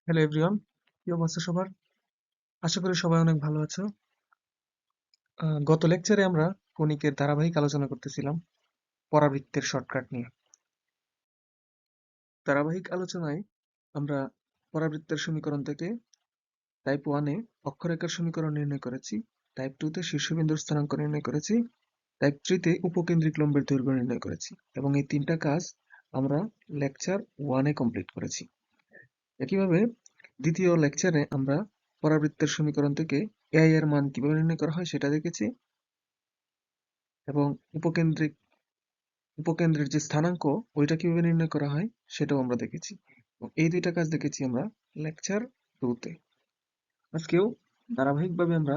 Hello everyone, কি অবস্থা সবার? আশা করি সবাই অনেক ভালো আছো। গত লেকচারে আমরা কণিকের ধারাবাহিক আলোচনা করতেছিলাম পরাবৃত্তের শর্টকাট নিয়ে। ধারাবাহিক আলোচনায় আমরা পরাবৃত্তের সমীকরণ থেকে টাইপ 1-এ অক্ষরেখার সমীকরণ নির্ণয় করেছি, টাইপ 2-তে শীর্ষবিন্দুর স্থানাঙ্ক নির্ণয় করেছি, টাইপ 3-তে উপকেন্দ্রিক লম্বের দৈর্ঘ্য নির্ণয় করেছি এবং এই তিনটা কাজ আমরা লেকচার 1-এ কমপ্লিট করেছি। একইভাবে দ্বিতীয় লেকচারে আমরা পরাবৃত্তের সমীকরণ থেকে এ এর মান কিভাবে নির্ণয় করা হয় সেটা দেখেছি এবং উপকেন্দ্রের যে স্থানাঙ্ক ওইটা কিভাবে নির্ণয় করা হয় সেটাও আমরা দেখেছি এবং এই দুইটা কাজ দেখেছি আমরা লেকচার 2-তে। আজকেও ধারাবাহিকভাবে আমরা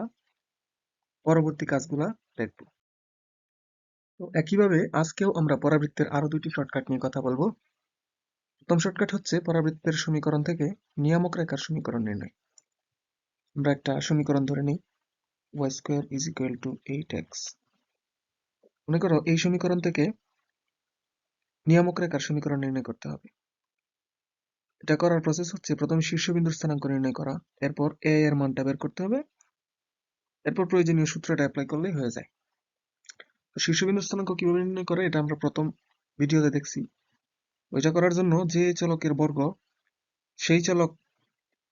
পরবর্তী কাজগুলা দেখব। তো একইভাবে আজকেও আমরা পরাবৃত্তের আরো দুইটি শর্টকাট নিয়ে কথা বলবো। প্রথম শর্টকাট হচ্ছে পরাবৃত্তের সমীকরণ থেকে নিয়ামক রেখার সমীকরণ নির্ণয়। আমরা একটা সমীকরণ ধরে নিই, y² = 8x। মনে করো এই সমীকরণ থেকে নিয়ামক রেখার সমীকরণ নির্ণয় করতে হবে। এটা করার প্রসেস হচ্ছে প্রথমে শীর্ষবিন্দুর স্থানাঙ্ক নির্ণয় করা, এরপর এ এর মানটা বের করতে হবে, এরপর প্রয়োজনীয় সূত্রটা অ্যাপ্লাই করলেই হয়ে যায়। তো শীর্ষবিন্দুর স্থানাঙ্ক কিভাবে নির্ণয় করে এটা আমরা প্রথম ভিডিওতে দেখছি। ওইটা করার জন্য যে চলকের বর্গ সেই চলক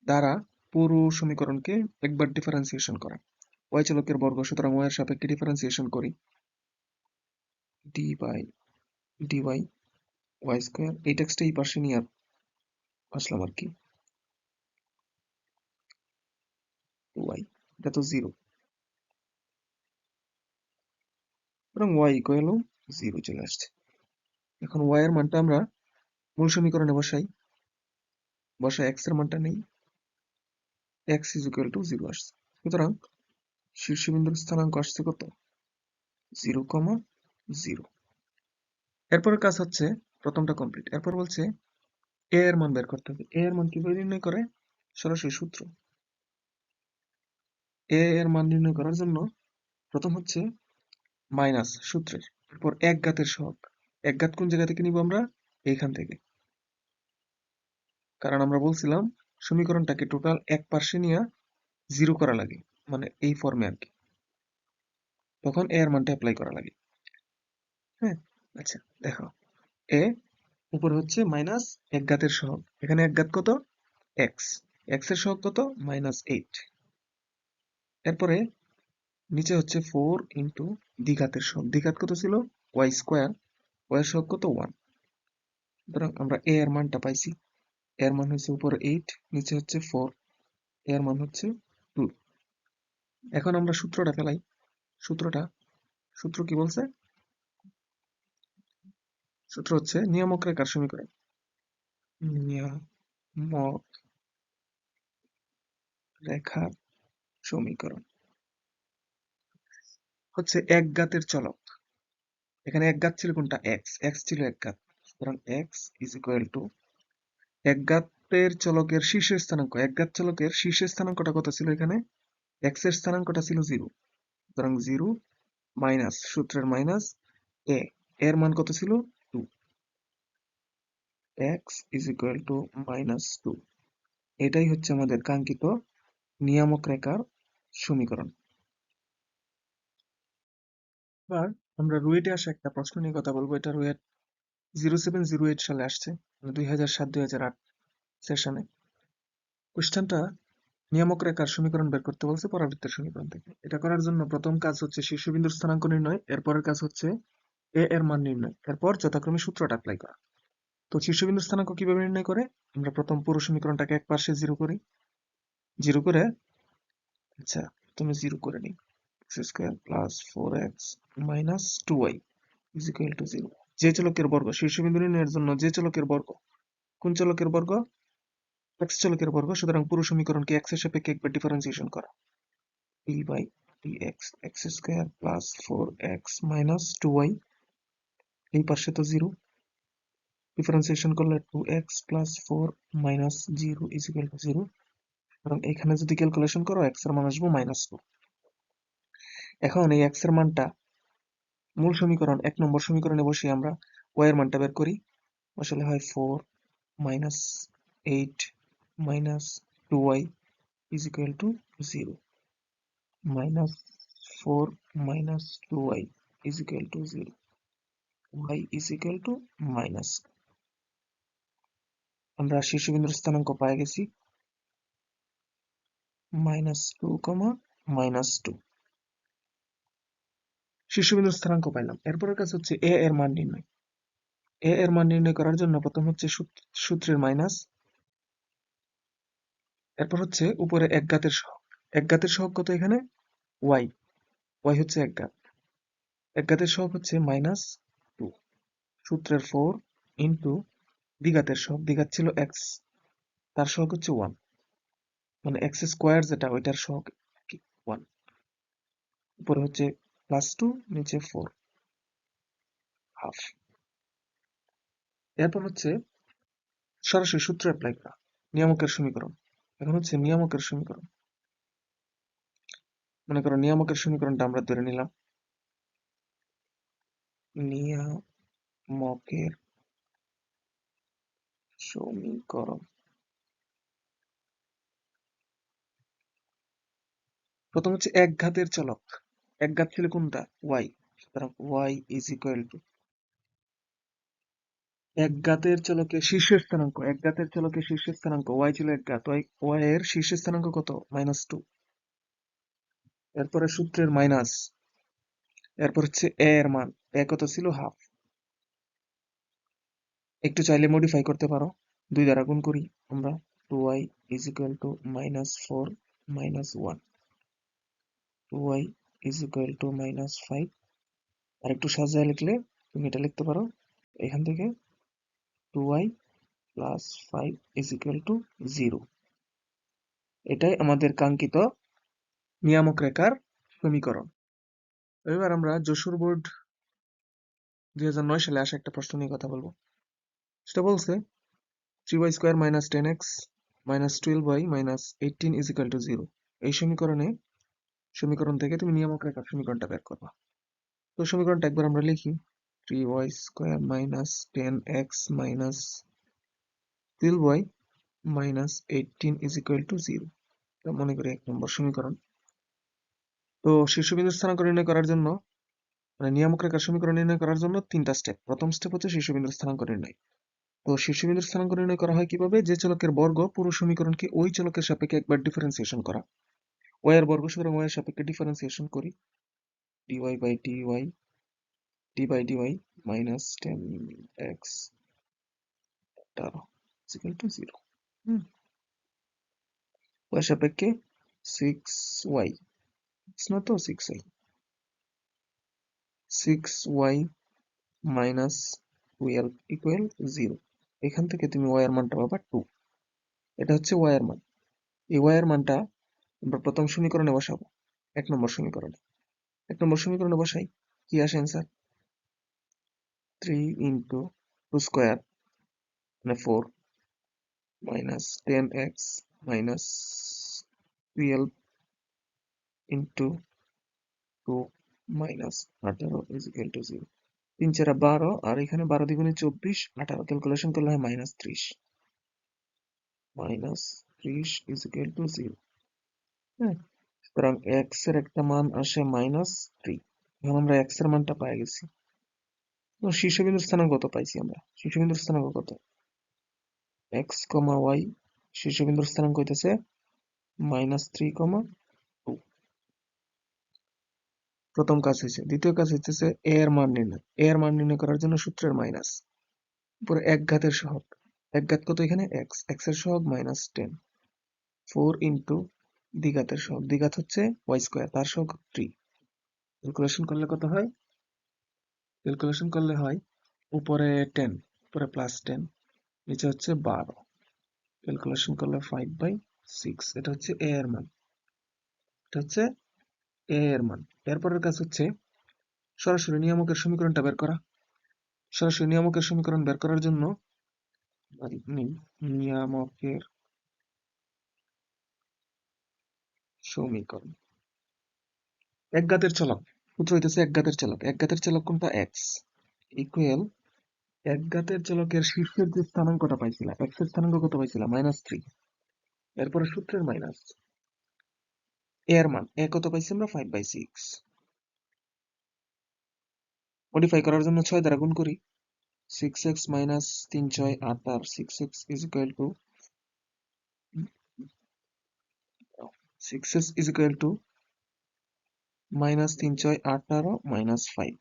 দ্বারা পুরো সমীকরণকে একবার ডিফারেন্সিয়েশন করা। ওয়াই চলকের বর্গ, সুতরাং ওয়াই এর সাপেক্ষে ডিফারেন্সিয়েশন করি, d by dy y square. এই টেক্সটটা এই পাশে নিয়ে আসলাম আর কি, ওয়াই এটা তো 0, সুতরাং ওয়াই ইকুয়াল 0 চলে আসছে। এখন ওয়াই এর মানটা আমরা মূল সমীকরণে বসাই x এর মানটা নেই, x = 0 আসছে। সুতরাং শীর্ষবিন্দুর স্থানাঙ্ক আসছে কত? 0,0। এরপরের কাজ হচ্ছে প্রথমটা কমপ্লিট। এরপর বলছে a এর মান বের করতে হবে। a এর মান কিভাবে নির্ণয় করে? সরাসরি সূত্র। a এর মান নির্ণয় করার জন্য প্রথম হচ্ছে মাইনাস সূত্রের, এরপর এক ঘাতের সহগ। এক ঘাত কোন জায়গা থেকে নিব আমরা? এইখান থেকে। কারণ আমরা বলছিলাম সমীকরণটাকে টোটাল এক পার্শ্বে নিয়ে 0 করা লাগে, মানে এই ফর্মে আর কি। তখন a এর মানটা অ্যাপ্লাই করা লাগে। হ্যাঁ, আচ্ছা দেখো, এ উপরে হচ্ছে মাইনাস এক ঘাতের সহগ। এখানে এক ঘাত কত? এক্স। এক্স এর সহগ কত? -8। এরপরে নিচে হচ্ছে 4 ইন্টু দ্বিঘাতের সহগ। দ্বিঘাত কত ছিল? Y square. ওয়াই এর সহগ কত? 1। সুতরাং আমরা এ এর মানটা পাইছি। এর মান হচ্ছে উপরে 8, নিচে হচ্ছে 4, এর মান হচ্ছে 2। এখন আমরা সূত্রটা ফেলাই। সূত্র কি বলছে? সূত্র হচ্ছে নিয়ামক রেখার সমীকরণ। নিয়ামক রেখার সমীকরণ হচ্ছে এক ঘাতের চলক। এখানে এক ঘাত ছিল কোনটা? এক্স। এক্স ছিল এক ঘাত, সুতরাং এক্স = এক ঘাতের চলকের শীর্ষের স্থানাঙ্ক। এক ঘাত চলকের শীর্ষের স্থানাঙ্কটা কত ছিল? এখানে এক্স এর স্থানাঙ্কটা ছিল 0, সুতরাং 0 মাইনাস সূত্রের মাইনাস এ এর মান কত ছিল? 2। এক্স = -2। এটাই হচ্ছে আমাদের কাঙ্ক্ষিত নিয়ামক রেখার সমীকরণ। এবার আমরা রুয়েটে আসা একটা প্রশ্ন নিয়ে কথা বলবো। এটা রুয়েট 0708 সালে আসছে, 2007-2008 সেশনে। কোশ্চেনটা নিয়ামক রেখার সমীকরণ বের করতে বলছে পরাবৃত্তের সমীকরণ থেকে। এটা করার জন্য প্রথম কাজ হচ্ছে শীর্ষবিন্দুর স্থানাঙ্ক নির্ণয়, এরপরের কাজ হচ্ছে এ এর মান নির্ণয়, এরপর যথাক্রমে সূত্রটা অ্যাপ্লাই করা। তো শীর্ষবিন্দুর স্থানাঙ্ক কিভাবে নির্ণয় করে? আমরা প্রথম পুরো সমীকরণটাকে এক পাশে 0 করি। 0 করে, আচ্ছা তুমি 0 করে নিই, x² + 4x - 2y = 0। যে চলকের বর্গ, শীর্ষবিন্দু নির্ণয়ের জন্য যে চলকের বর্গ, কোন চলকের বর্গ? x চলকের বর্গ, সুতরাং পুরো সমীকরণকে x এর সাপেক্ষে একবার ডিফারেন্সিয়েশন করা। d/dx x² + 4x - 2y, এই পাশে তো 0, ডিফারেন্সিয়েশন করলে 2x + 4 - 0 = 0। কারণ এখানে যদি ক্যালকুলেশন করো x এর মান আসবে -2। এখন এই x এর মানটা মূল সমীকরণ 1 নম্বর সমীকরণে বসিয়ে আমরা y এর মানটা বের করি। আসলে হয় 4 - 8 minus 2y is equal to 0, minus 4 minus 2y is equal to 0, y is equal to minus. আমরা শীর্ষবিন্দুর স্থানাঙ্ক পেয়ে গেছি -2, -2। শীর্ষবিন্দুর স্থানাঙ্ক পাইলাম। এরপরের কাজ হচ্ছে a এর মান নির্ণয়। a এর মান নির্ণয় করার জন্য প্রথম হচ্ছে সূত্রের মাইনাস, এরপর হচ্ছে উপরে একঘাতের সহগ। একঘাতের সহগ কত এখানে? y, y হচ্ছে একঘাত। একঘাতের সহগ হচ্ছে -2, সূত্রের 4 ইন্টু দ্বিঘাতের সহগ, দ্বিঘাত ছিল x, তার সহগ হচ্ছে 1, মানে x স্কোয়ার যেটা ওইটার সহগ 1। উপরে হচ্ছে +2, নিচে 4 হাফ। এরপর হচ্ছে সরাসরি সূত্র অ্যাপ্লাই করা, নিয়ামকের সমীকরণ। এখন হচ্ছে নিয়ামকের সমীকরণ। মনে করো নিয়ামকের সমীকরণটা আমরা ধরে নিলাম, নিয়ামকের সমীকরণ। প্রথম হচ্ছে একঘাতের চলক। একঘাত ছিল কোনটা? y, সুতরাং y ইজ ইকুয়াল টু একঘাতের চলকের শীর্ষ স্থানাঙ্ক। একঘাতের চলকের শীর্ষ স্থানাঙ্ক y ছিল একঘাত, y এর শীর্ষ স্থানাঙ্ক কত? -2। এরপরে সূত্রের মাইনাস, এরপর হচ্ছে a এর মান, a কত ছিল? হাফ। একটু চাইলে মডিফাই করতে পারো, 2 দ্বারা গুণ করি আমরা, 2y is equal two -4 -1, 2y is equal two -5। আর একটু সাজায় লিখলে তুমি এটা লিখতে পারো এখান থেকে 2y plus 5 is equal to 0। এটাই আমাদের কাঙ্ক্ষিত নিয়ামক রেখার সমীকরণ। এবার আমরা যশোর বোর্ড 2009 সালে আসা একটা প্রশ্ন নিয়ে কথা বলবো। সেটা বলছে 3y square minus 10x minus 12y minus 18 is equal to 0। এই সমীকরণ থেকে তুমি নিয়ামক রেখার সমীকরণটা বের করবা। তো সমীকরণটা একবার আমরা লিখি, 3y square minus 10x minus 12y minus 18 is equal to 0। মনে করি 1 নম্বর সমীকরণ। তো শীর্ষবিন্দুর স্থানাঙ্ক নির্ণয় করার জন্য, মানে নিয়ামক রেখার সমীকরণ নির্ণয় করার জন্য 3টা স্টেপ। প্রথম স্টেপ হচ্ছে শীর্ষবিন্দুর স্থানাঙ্ক নির্ণয়। তো শীর্ষবিন্দুর স্থানাঙ্ক নির্ণয় করা হয় কিভাবে? যে চলকের বর্গ পুরো সমীকরণকে ওই চলকের সাপেক্ষে একবার ডিফারেন্সিয়েশন করা। y এর বর্গ সুতরাং y এর সাপেক্ষে ডিফারেন্সিয়েশন করি, dy by dy minus 10x 0, y এর সাপেক্ষে 6y, না তো 6y মাইনাস 12 ইকুয়াল 0। এখান থেকে তুমি y এর মানটা পাবা 2। এটা হচ্ছে y এর মান। এই y এর মানটা আমরা প্রথম সমীকরণে বসাবো, 1 নম্বর সমীকরণে। 1 নম্বর সমীকরণে বসাই, কি আসে অ্যান্সার? 3 ইন্টু 2 স্কোয়ার মানে 4 minus 10x minus 12 into 2 minus 18 is equal to 0। 3 4 12, আর এখানে 12 দ্বিগুণে 24, 18 ক্যালকুলেশন করলে হয় -30। -30 ইজ ইকুয়াল টু 0। হ্যাঁ, সুতরাং x এর একটা মান আসে -3। এখন আমরা x এর মানটা পেয়ে গেছি। তো শীর্ষবিন্দুর স্থানাঙ্ক কত পাইছি আমরা? শীর্ষবিন্দুর স্থানাঙ্ক কত? x, y, শীর্ষবিন্দুর স্থানাঙ্ক হইতেছে -3, 2। প্রথম কাজ হয়েছে। দ্বিতীয় কাজ হইতেছে a এর মান নির্ণয়। a এর মান নির্ণয় করার জন্য সূত্রের মাইনাস, উপরে একঘাতের সহগ। একঘাত কত এখানে? x, x এর সহগ -10, 4 ইন্টু দ্বিঘাতের সহগ, দ্বিঘাত হচ্ছে y স্কোয়ার, তার সহগ 3। ক্যালকুলেশন করলে কত হয়? ক্যালকুলেশন করলে হয় উপরে 10, উপরে +10, নিচে হচ্ছে 12। ক্যালকুলেশন করলে 5/6। এটা হচ্ছে a এর মান। এটা হচ্ছে a এর মান। এরপরের কাজ হচ্ছে সরাসরি নিয়ামকের সমীকরণটা বের করা। সরাসরি নিয়ামকের সমীকরণ বের করার জন্য নিয়ামকের সমীকরণ, একঘাতের চলক। সূত্র হইতেছে একঘাতের চলক। একঘাতের চলক কোনটা? x ইকুয়াল একঘাতের চলকের শীর্ষের যে স্থানাঙ্কটা পাইছিলাম, x এর স্থানাঙ্ক কত পাইছিলাম? -3। এরপরে সূত্রের মাইনাস এ এর মান, এ কত পাইছি আমরা 5/6, মডিফাই করার জন্য 6 দ্বারা গুণ করি, 6x মাইনাস 3 6 8 আর 6x is equal to 6x is equal to minus 3 6 8 18 minus 5,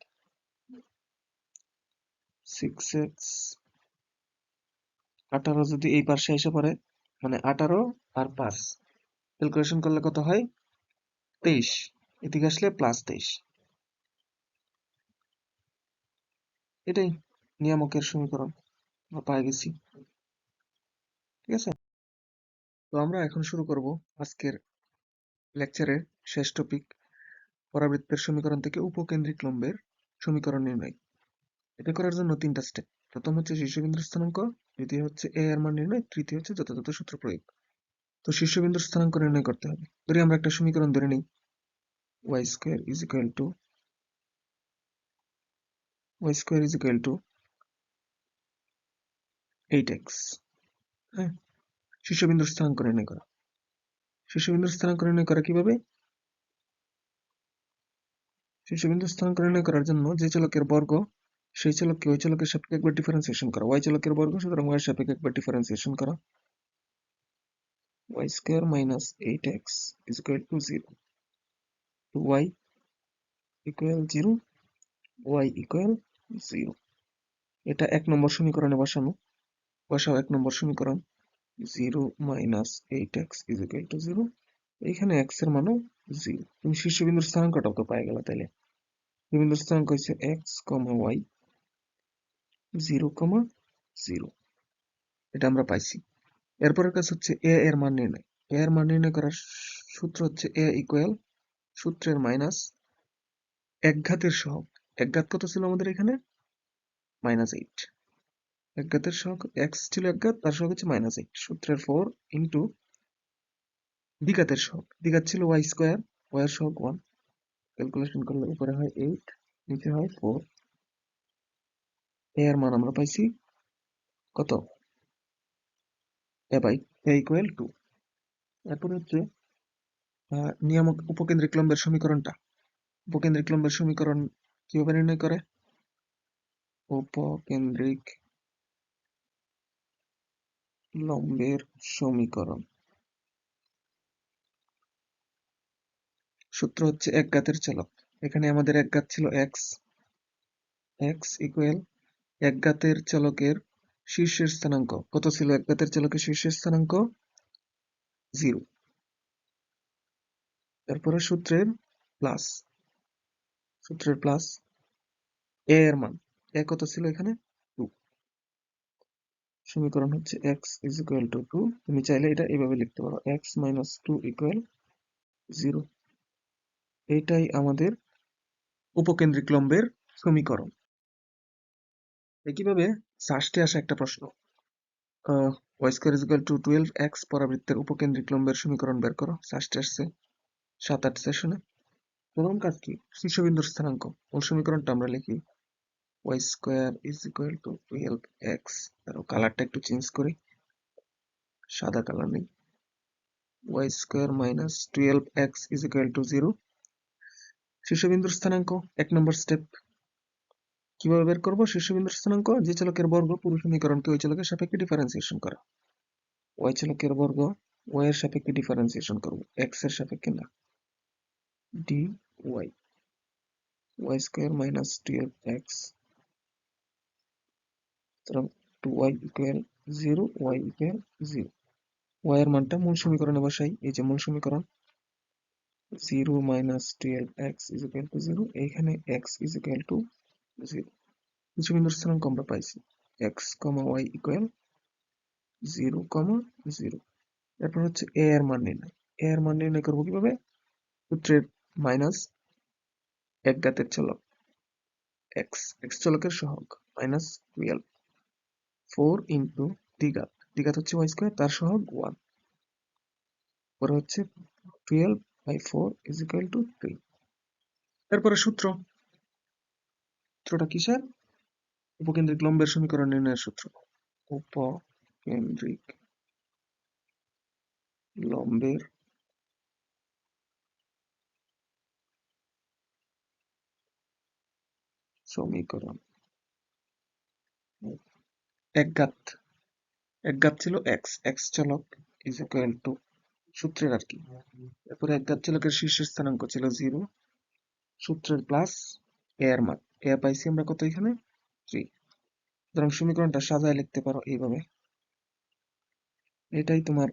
6x 18 যদি এই পাশে এসে পড়ে মানে 18 আর 5 ক্যালকুলেশন করলে কত হয় 23, এদিকে আসলে প্লাস 23। এটাই নিয়ামকের সমীকরণ আমরা পেয়ে গেছি। ঠিক আছে, তো আমরা এখন শুরু করব আজকের লেকচারের শেষ টপিক, পরাবৃত্তের সমীকরণ থেকে উপকেন্দ্রিক লম্বের সমীকরণ নির্ণয়। এটা করার জন্য 3টা স্টেপ। প্রথম হচ্ছে শীর্ষবিন্দুর স্থানাঙ্ক, দ্বিতীয় হচ্ছে এ এর মান নির্ণয়, তৃতীয় হচ্ছে যথাযথ সূত্র প্রয়োগ। তো শীর্ষবিন্দুর স্থানাঙ্ক নির্ণয় করতে হবে। ধরি আমরা একটা সমীকরণ ধরে নিই, y square is equal two 8x। হ্যাঁ, শীর্ষবিন্দুর স্থানাঙ্ক নির্ণয় করা। শীর্ষবিন্দুর স্থানাঙ্ক নির্ণয় করা কিভাবে? শীর্ষবিন্দুর স্থানাঙ্ক নির্ণয় করার জন্য যে চলকের বর্গ সেই চলককে ওই চলকের সাপেক্ষে একবার ডিফারেন্সিয়েশন করা। y চলকের বর্গ, সুতরাং y এর সাপেক্ষে একবার ডিফারেন্সিয়েশন করা। y square minus 8x is equal to 0, two y equal 0, y equal 0। এটা 1 নম্বর সমীকরণে বসানো। বসাও 1 নম্বর সমীকরণ, 0 minus 8x is equal to 0। এইখানে x এর মানও 0। তুমি শীর্ষবিন্দুর স্থানাঙ্কটাও তো পেয়ে গেলা। তাইলে বিন্দুর স্থানাঙ্ক হচ্ছে x, y 0, 0। এটা আমরা পাইছি। এরপরের কাজ হচ্ছে a এর মান নির্ণয়। a এর মান নির্ণয় করার সূত্র হচ্ছে a ইকুয়াল সূত্রের মাইনাস একঘাতের সহগ। একঘাত কত ছিল আমাদের এখানে? -8। একঘাতের সহগ x ছিল একঘাত, তার সহগ হচ্ছে -8। সূত্রের 4 ইন্টু দ্বিঘাতের সহগ। দ্বিঘাত ছিল y স্কয়ার, y এর সহগ 1। ক্যালকুলেশন করলে উপরে হয় 8, নিচে হয় 4। a এর মান আমরা পাইছি কত? a equal 2। এরপর হচ্ছে নিয়ামক উপকেন্দ্রিক লম্বের সমীকরণটা। উপকেন্দ্রিক লম্বের সমীকরণ কিভাবে নির্ণয় করে? উপকেন্দ্রিক লম্বের সমীকরণ সূত্র হচ্ছে একঘাতের চলক। এখানে আমাদের একঘাত ছিল x, x ইকুয়াল একঘাতের চলকের শীর্ষের স্থানাঙ্ক কত ছিল? একঘাতের চলকের শীর্ষের স্থানাঙ্ক 0। তারপরে সূত্রের প্লাস a এর মান, a কত ছিল এখানে? 2। সমীকরণ হচ্ছে x ইজ ইকুয়াল টু 2। তুমি চাইলে এটা এইভাবে লিখতে পারো, x মাইনাস 2 ইকুয়াল 0। এটাই আমাদের উপকেন্দ্রিক লম্বের সমীকরণ। একইভাবে ষষ্ঠে আসা একটা প্রশ্ন, y square is equal two 12x পরাবৃত্তের উপকেন্দ্রিক লম্বের সমীকরণ বের করো। ষষ্ঠে আসছে 7-8 সেশনে। প্রথম কাজ কি? শীর্ষবিন্দুর স্থানাঙ্ক। মূল সমীকরণটা আমরা লিখি, y square is equal two 12x। আরো কালারটা একটু চেঞ্জ করি, সাদা কালার নেই। y square minus 12x is equal to 0। শীর্ষবিন্দুর স্থানাঙ্ক 1 নম্বর স্টেপ। কিভাবে বের করব শীর্ষবিন্দুর স্থানাঙ্ক? যে চলকের বর্গ পুরো সমীকরণকে ওই চলকের সাপেক্ষে ডিফারেন্সিয়েশন করা। y চলকের বর্গ y এর সাপেক্ষে ডিফারেন্সিয়েশন করব, x এর সাপেক্ষে না। dy, y square minus 12x, সুতরাং 2y equal 0, y equal 0। y এর মানটা মূল সমীকরণে বসাই। এই যে মূল সমীকরণ, 0 minus 12x is equal to 0। এইখানে x ইজ ইকুয়াল টু 0। শীর্ষবিন্দুর স্থানাঙ্ক আমরা পাইছি, x, y ইকুয়াল 0, 0। এরপর হচ্ছে a এর মান নির্ণয়। a এর মান নির্ণয় করবো কিভাবে? সূত্রের মাইনাস একঘাতের চলক x, x চলকের সহগ মাইনাস 12, 4 ইন্টু দ্বিঘাত, দ্বিঘাত হচ্ছে y স্কয়ার, তার সহগ 1। পরে হচ্ছে 12/4 ইজ ইকুয়াল টু 3। এরপরে সূত্রটা কিসের? উপকেন্দ্রিক লম্বের সমীকরণ নির্ণয়ের সূত্র। উপকেন্দ্রিক লম্বের সমীকরণ। একঘাত ছিল এক্স চলক ইজ ইকুয়াল টু সূত্রের আর কি। এরপরে একঘাত চলকের শীর্ষের স্থানাঙ্ক ছিল 0, সূত্রের প্লাস এ এর মান। এ পাইছি আমরা কত এখানে 3। সুতরাং সমীকরণটা সাজায় লিখতে পারো এইভাবে। এটাই তোমার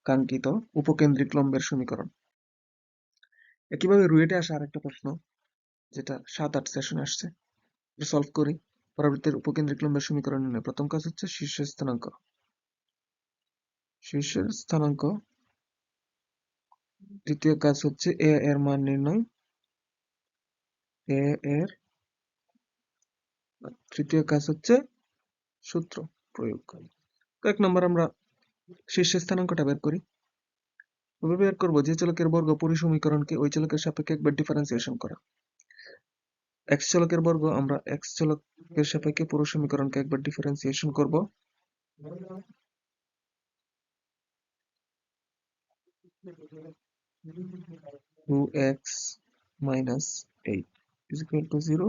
কাঙ্ক্ষিত উপকেন্দ্রিক লম্বের সমীকরণ। একইভাবে রুয়েটে আসা আরেকটা প্রশ্ন, যেটা 7-8 সেশনে আসছে, সলভ করি। পরবর্তীর উপকেন্দ্রিক লম্বের সমীকরণ নির্ণয়। প্রথম কাজ হচ্ছে শীর্ষের স্থানাঙ্ক। দ্বিতীয় কাজ হচ্ছে এ এর মান নির্ণয়। তৃতীয় কাজ হচ্ছে সূত্র প্রয়োগ করি। কয়েক নম্বর আমরা শীর্ষের স্থানাঙ্কটা বের করি। বের করবো যে চলকের বর্গ পরিসমীকরণকে ওই চলকের সাপেক্ষে একবার ডিফারেন্সিয়েশন করা। এক্স চলকের বর্গ আমরা এক্স চলকের সাপেক্ষে পুরো সমীকরণকে একবার ডিফারেন্সিয়েশন করব। Two x minus 8 is equal to 0।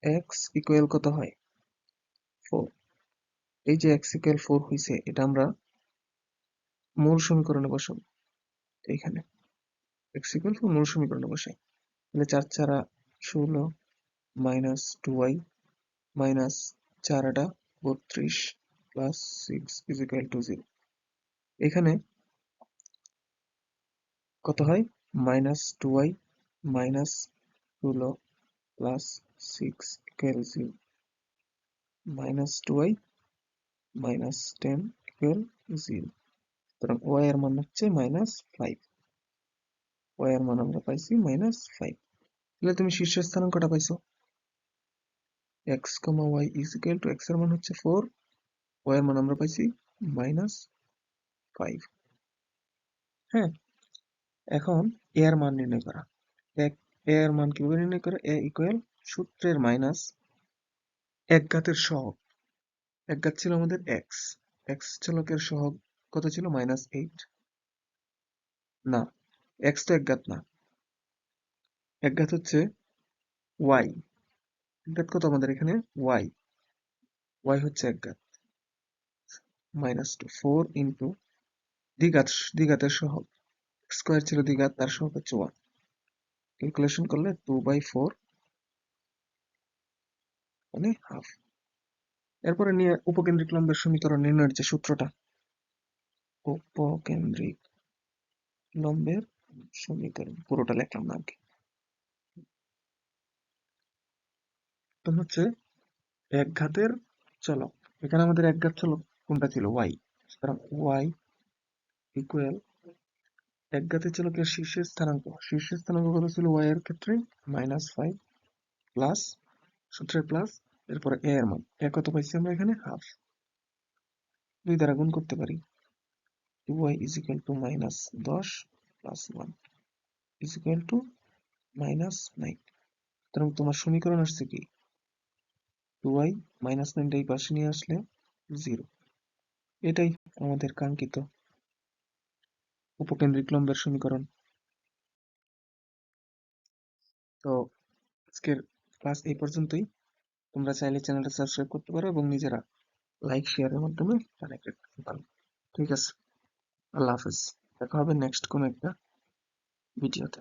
X equal কত হয় 4। এই যে এক্স ইকুয়াল 4 হয়েছে, এটা আমরা মূল সমীকরণে বসাবো। এইখানে এক্স ইকুয়াল 4 মূল সমীকরণে বসাই। তাহলে 4 4 16 minus 2y minus 4 8 32 plus 6 is equal to 0। এখানে কত হয় minus 2y minus 16 plus 6 equal 0, minus 2y minus 10 equal 0। সুতরাং y এর মান হচ্ছে মাইনাস 5। y এর মান আমরা পাইছি মাইনাস 5। তাহলে তুমি শীর্ষ স্থানাঙ্কটা পাইছো x, y is equal two x এর মান হচ্ছে 4, y এর মান আমরা পাইছি মাইনাস 5। হ্যাঁ, এখন a এর মান নির্ণয় করা। a এর মান কিভাবে নির্ণয় করে? a ইকুয়াল সূত্রের মাইনাস একঘাতের সহগ। একঘাত ছিল আমাদের x চলকের সহগ কত ছিল -8। না, x তো একঘাত না, একঘাত হচ্ছে y। একঘাত কত আমাদের এখানে y হচ্ছে একঘাত -2 4 ইন্টু দ্বিঘাতের সহগ স্কয়ার ছিল দ্বিঘাত, তার সহগ হচ্ছে 1। ক্যালকুলেশন করলে 2/4 মানে হাফ। এরপরে নিয়ে উপকেন্দ্রিক লম্বের সমীকরণ নির্ণয়ের যে সূত্রটা, উপকেন্দ্রিক লম্বের সমীকরণ পুরোটা লিখলাম না আগে। তো হচ্ছে একঘাতের চলক। এখানে আমাদের একঘাত চলক কোনটা ছিল y। সুতরাং y ইকুয়াল একঘাতের চলকের শীর্ষের স্থানাঙ্ক কত ছিল y এর ক্ষেত্রে -5 প্লাস সূত্রের প্লাস এরপরে a এর মান। a কত পাইছি আমরা এখানে হাফ। 2 দ্বারা গুণ করতে পারি। 2y is equal two -10 plus 1 is equal two -9। সুতরাং তোমার সমীকরণ আসছে কি 2y -9 এই পাশে নিয়ে আসলে 0। এটাই আমাদের কাঙ্ক্ষিত উপকেন্দ্রিক লম্বের সমীকরণ। তো আজকের ক্লাস এই পর্যন্তই। তোমরা চাইলে চ্যানেলটা সাবস্ক্রাইব করতে পারো এবং নিজেরা লাইক শেয়ারের মাধ্যমে কানেক্টেড থাকতে পারো। ঠিক আছে, আল্লাহ হাফেজ। দেখা হবে নেক্সট কোনো একটা ভিডিওতে।